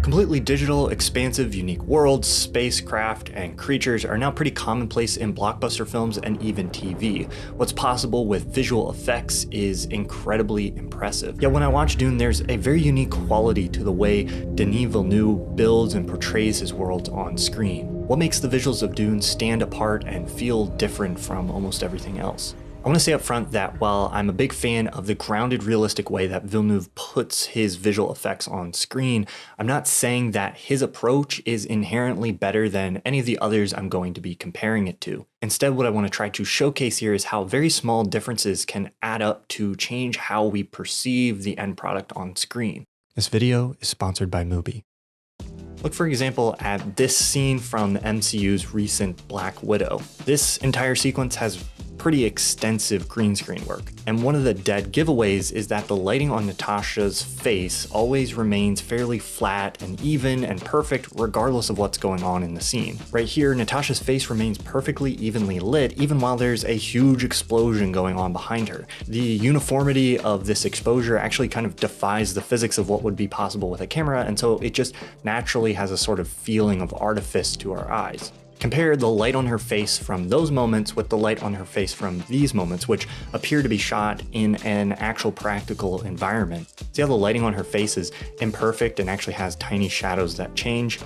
Completely digital, expansive, unique worlds, spacecraft, and creatures are now pretty commonplace in blockbuster films and even TV. What's possible with visual effects is incredibly impressive. Yet when I watch Dune, there's a very unique quality to the way Denis Villeneuve builds and portrays his worlds on screen. What makes the visuals of Dune stand apart and feel different from almost everything else? I want to say up front that while I'm a big fan of the grounded, realistic way that Villeneuve puts his visual effects on screen, I'm not saying that his approach is inherently better than any of the others I'm going to be comparing it to. Instead, what I want to try to showcase here is how very small differences can add up to change how we perceive the end product on screen. This video is sponsored by Mubi. Look, for example, at this scene from the MCU's recent Black Widow. This entire sequence has pretty extensive green screen work. And one of the dead giveaways is that the lighting on Natasha's face always remains fairly flat and even and perfect regardless of what's going on in the scene. Right here, Natasha's face remains perfectly evenly lit even while there's a huge explosion going on behind her. The uniformity of this exposure actually kind of defies the physics of what would be possible with a camera, and so it just naturally has a sort of feeling of artifice to our eyes. Compare the light on her face from those moments with the light on her face from these moments, which appear to be shot in an actual practical environment. See how the lighting on her face is imperfect and actually has tiny shadows that change?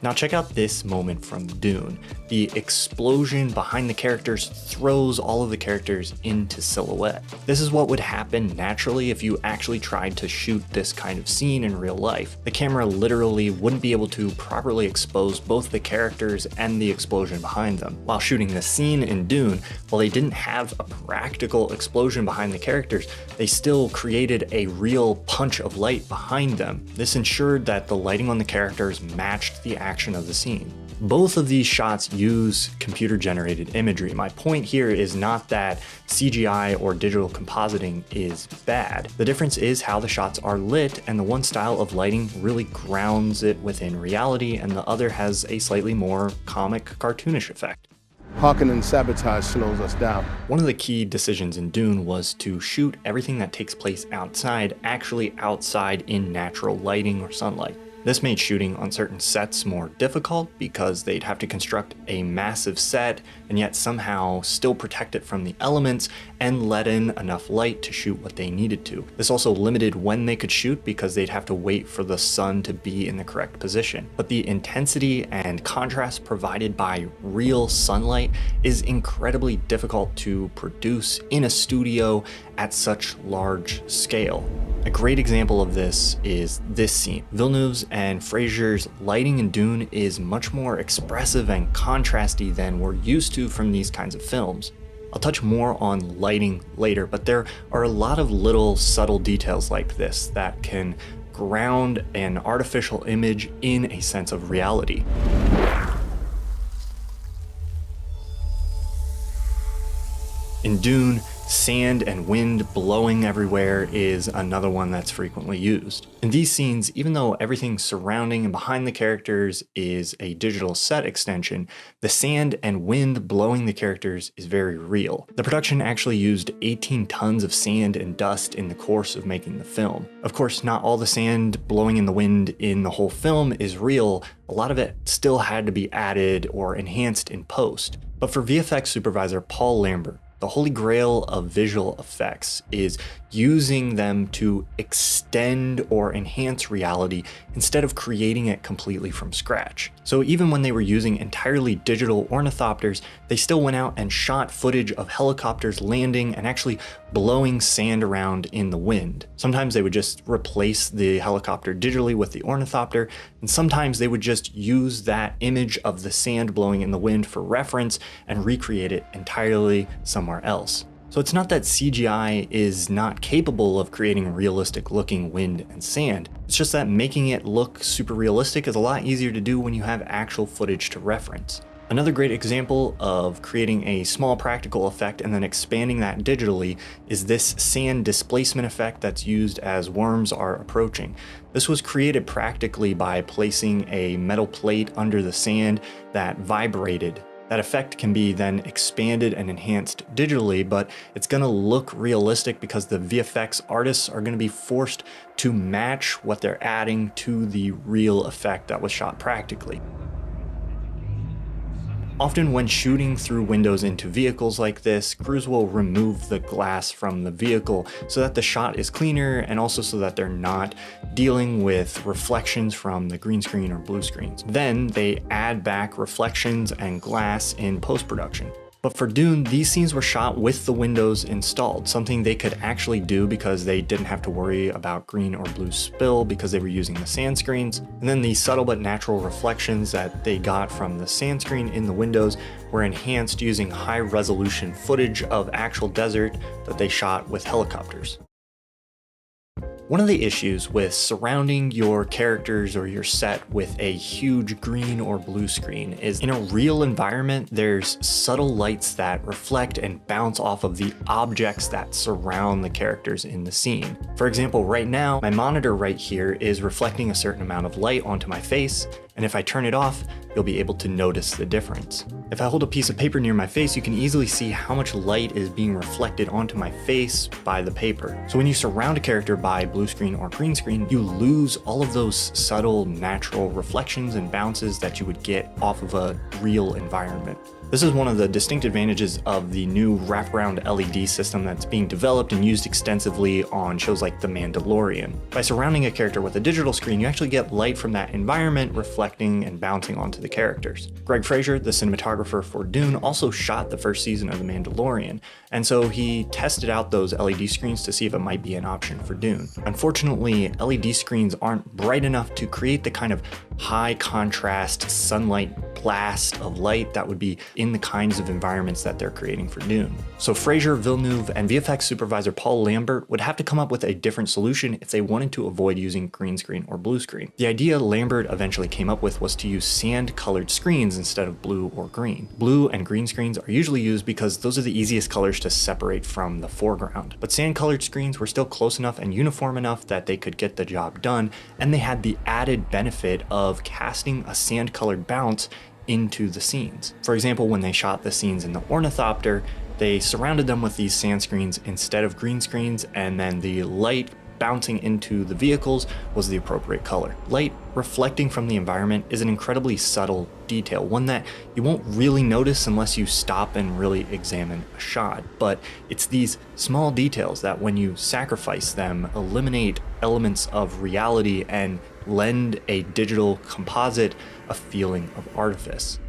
Now check out this moment from Dune. The explosion behind the characters throws all of the characters into silhouette. This is what would happen naturally if you actually tried to shoot this kind of scene in real life. The camera literally wouldn't be able to properly expose both the characters and the explosion behind them. While shooting this scene in Dune, while they didn't have a practical explosion behind the characters, they still created a real punch of light behind them. This ensured that the lighting on the characters matched the action of the scene. Both of these shots use computer-generated imagery. My point here is not that CGI or digital compositing is bad. The difference is how the shots are lit, and the one style of lighting really grounds it within reality, and the other has a slightly more comic, cartoonish effect. Harkonnen sabotage slows us down. One of the key decisions in Dune was to shoot everything that takes place outside, actually outside in natural lighting or sunlight. This made shooting on certain sets more difficult because they'd have to construct a massive set and yet somehow still protect it from the elements and let in enough light to shoot what they needed to. This also limited when they could shoot because they'd have to wait for the sun to be in the correct position. But the intensity and contrast provided by real sunlight is incredibly difficult to produce in a studio at such large scale. A great example of this is this scene. Villeneuve's and Fraser's lighting in Dune is much more expressive and contrasty than we're used to from these kinds of films. I'll touch more on lighting later, but there are a lot of little subtle details like this that can ground an artificial image in a sense of reality. In Dune, sand and wind blowing everywhere is another one that's frequently used. In these scenes, even though everything surrounding and behind the characters is a digital set extension, the sand and wind blowing the characters is very real. The production actually used 18 tons of sand and dust in the course of making the film. Of course, not all the sand blowing in the wind in the whole film is real. A lot of it still had to be added or enhanced in post. But for VFX supervisor Paul Lambert, the holy grail of visual effects is using them to extend or enhance reality instead of creating it completely from scratch. So even when they were using entirely digital ornithopters, they still went out and shot footage of helicopters landing and actually blowing sand around in the wind. Sometimes they would just replace the helicopter digitally with the ornithopter, and sometimes they would just use that image of the sand blowing in the wind for reference and recreate it entirely somewhere else. So it's not that CGI is not capable of creating realistic looking wind and sand. It's just that making it look super realistic is a lot easier to do when you have actual footage to reference. Another great example of creating a small practical effect and then expanding that digitally is this sand displacement effect that's used as worms are approaching. This was created practically by placing a metal plate under the sand that vibrated That effect can be then expanded and enhanced digitally, but it's going to look realistic because the VFX artists are going to be forced to match what they're adding to the real effect that was shot practically. Often when shooting through windows into vehicles like this, crews will remove the glass from the vehicle so that the shot is cleaner and also so that they're not dealing with reflections from the green screen or blue screens. Then they add back reflections and glass in post-production. But for Dune, these scenes were shot with the windows installed, something they could actually do because they didn't have to worry about green or blue spill because they were using the sand screens. And then the subtle but natural reflections that they got from the sand screen in the windows were enhanced using high resolution footage of actual desert that they shot with helicopters. One of the issues with surrounding your characters or your set with a huge green or blue screen is in a real environment, there's subtle lights that reflect and bounce off of the objects that surround the characters in the scene. For example, right now, my monitor right here is reflecting a certain amount of light onto my face, and if I turn it off, you'll be able to notice the difference. If I hold a piece of paper near my face, you can easily see how much light is being reflected onto my face by the paper. So when you surround a character by blue screen or green screen, you lose all of those subtle, natural reflections and bounces that you would get off of a real environment. This is one of the distinct advantages of the new wraparound LED system that's being developed and used extensively on shows like The Mandalorian. By surrounding a character with a digital screen, you actually get light from that environment reflecting and bouncing onto the characters. Greg Fraser, the cinematographer for Dune, also shot the first season of The Mandalorian, and so he tested out those LED screens to see if it might be an option for Dune. Unfortunately, LED screens aren't bright enough to create the kind of high contrast sunlight blast of light that would be in the kinds of environments that they're creating for Dune. So Fraser, Villeneuve, and VFX supervisor Paul Lambert would have to come up with a different solution if they wanted to avoid using green screen or blue screen. The idea Lambert eventually came up with was to use sand-colored screens instead of blue or green. Blue and green screens are usually used because those are the easiest colors to separate from the foreground, but sand-colored screens were still close enough and uniform enough that they could get the job done, and they had the added benefit of casting a sand-colored bounce into the scenes. For example, when they shot the scenes in the ornithopter, they surrounded them with these sand screens instead of green screens, and then the light bouncing into the vehicles was the appropriate color. Light reflecting from the environment is an incredibly subtle detail, one that you won't really notice unless you stop and really examine a shot. But it's these small details that when you sacrifice them, eliminate elements of reality and lend a digital composite a feeling of artifice.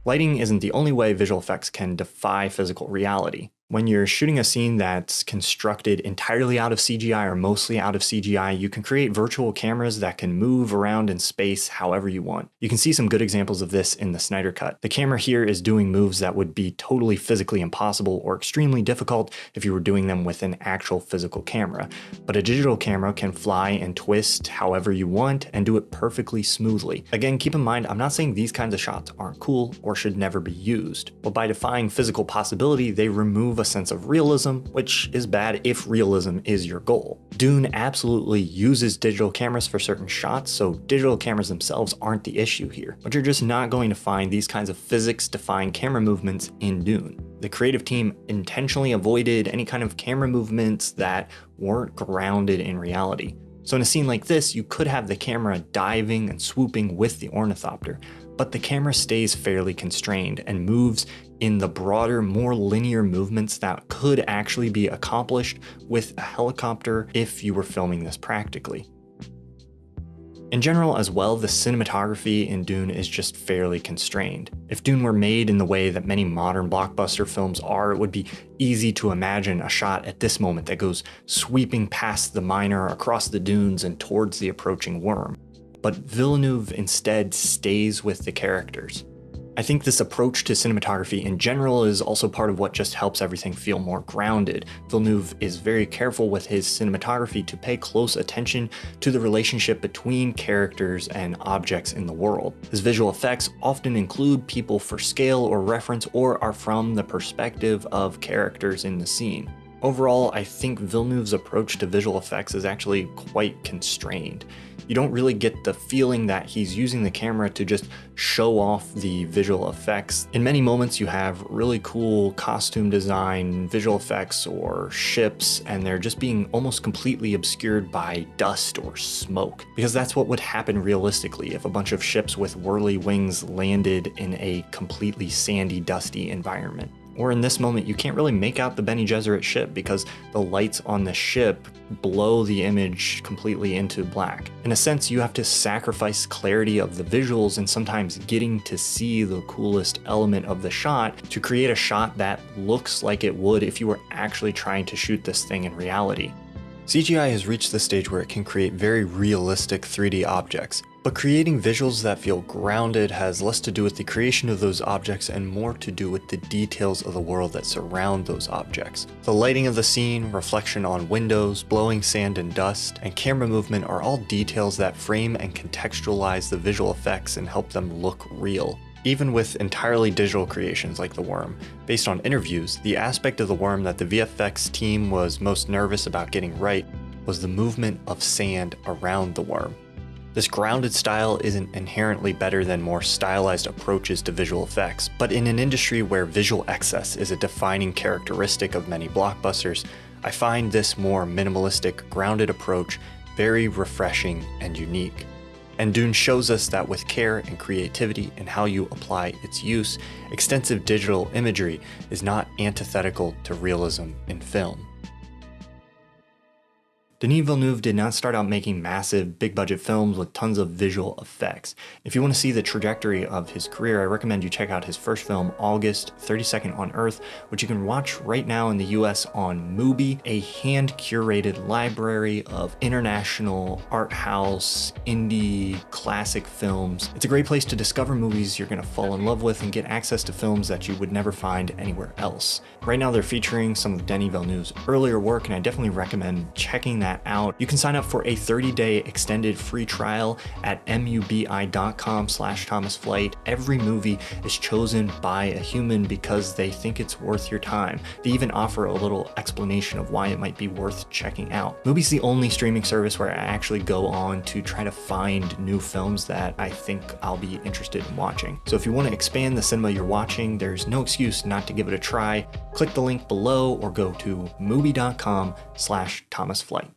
Lighting isn't the only way visual effects can defy physical reality. When you're shooting a scene that's constructed entirely out of CGI or mostly out of CGI, you can create virtual cameras that can move around in space however you want. You can see some good examples of this in the Snyder Cut. The camera here is doing moves that would be totally physically impossible or extremely difficult if you were doing them with an actual physical camera. But a digital camera can fly and twist however you want and do it perfectly smoothly. Again, keep in mind, I'm not saying these kinds of shots aren't cool or should never be used, but by defying physical possibility, they remove a sense of realism, which is bad if realism is your goal. Dune absolutely uses digital cameras for certain shots, so digital cameras themselves aren't the issue here, but you're just not going to find these kinds of physics-defying camera movements in Dune. The creative team intentionally avoided any kind of camera movements that weren't grounded in reality. So in a scene like this, you could have the camera diving and swooping with the ornithopter, but the camera stays fairly constrained and moves in the broader, more linear movements that could actually be accomplished with a helicopter if you were filming this practically. In general as well, the cinematography in Dune is just fairly constrained. If Dune were made in the way that many modern blockbuster films are, it would be easy to imagine a shot at this moment that goes sweeping past the miner, across the dunes, and towards the approaching worm. But Villeneuve instead stays with the characters. I think this approach to cinematography in general is also part of what just helps everything feel more grounded. Villeneuve is very careful with his cinematography to pay close attention to the relationship between characters and objects in the world. His visual effects often include people for scale or reference or are from the perspective of characters in the scene. Overall, I think Villeneuve's approach to visual effects is actually quite constrained. You don't really get the feeling that he's using the camera to just show off the visual effects. In many moments, you have really cool costume design, visual effects, or ships, and they're just being almost completely obscured by dust or smoke. Because that's what would happen realistically if a bunch of ships with whirly wings landed in a completely sandy, dusty environment. Or in this moment, you can't really make out the Bene Gesserit ship because the lights on the ship blow the image completely into black. In a sense, you have to sacrifice clarity of the visuals and sometimes getting to see the coolest element of the shot to create a shot that looks like it would if you were actually trying to shoot this thing in reality. CGI has reached the stage where it can create very realistic 3D objects, but creating visuals that feel grounded has less to do with the creation of those objects and more to do with the details of the world that surround those objects. The lighting of the scene, reflection on windows, blowing sand and dust, and camera movement are all details that frame and contextualize the visual effects and help them look real. Even with entirely digital creations like the worm, based on interviews, the aspect of the worm that the VFX team was most nervous about getting right was the movement of sand around the worm. This grounded style isn't inherently better than more stylized approaches to visual effects, but in an industry where visual excess is a defining characteristic of many blockbusters, I find this more minimalistic, grounded approach very refreshing and unique. And DUNE shows us that with care and creativity in how you apply its use, extensive digital imagery is not antithetical to realism in film. Denis Villeneuve did not start out making massive, big-budget films with tons of visual effects. If you want to see the trajectory of his career, I recommend you check out his first film, August, 32nd on Earth, which you can watch right now in the US on Mubi, a hand-curated library of international, art house, indie, classic films. It's a great place to discover movies you're going to fall in love with and get access to films that you would never find anywhere else. Right now they're featuring some of Denis Villeneuve's earlier work, and I definitely recommend checking that out. You can sign up for a 30-day extended free trial at mubi.com/ThomasFlight. Every movie is chosen by a human because they think it's worth your time. They even offer a little explanation of why it might be worth checking out. Mubi's the only streaming service where I actually go on to try to find new films that I think I'll be interested in watching. So if you want to expand the cinema you're watching, there's no excuse not to give it a try. Click the link below or go to mubi.com/ThomasFlight.